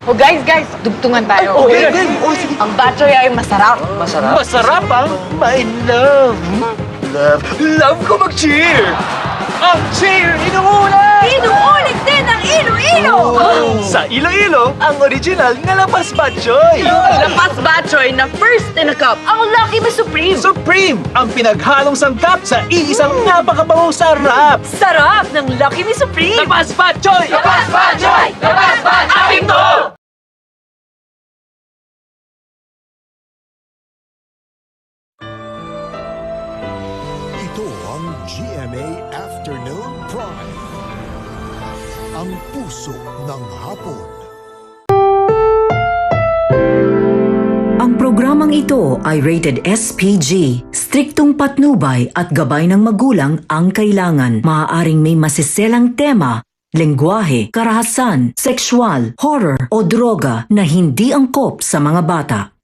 Oh guys, dugtungan tayo. Okay, game. Oh, sige. Ang battery ay masarap. Masarap? Masarap ang my love. Love ko mag-cheer. Ang cheer, inuuna! Inuulit din ang Iloilo! Sa Iloilo, ang original na Lapas Batchoy. Lapas Batchoy na first in a cup, ang Lucky Me Supreme. Supreme, ang pinaghalong sangkap sa iisang napakabawang sarap. Sarap ng Lucky Me Supreme! Lapas Batchoy! Lapas Batchoy! Lapas Batchoy! Akin to! Ito ang GMA Afternoon Prime. Ang puso ng hapon. Ang programang ito ay rated SPG. Striktong patnubay at gabay ng magulang ang kailangan. Maaaring may masiselang tema, lengguwahe, karahasan, sexual, horror o droga na hindi angkop sa mga bata.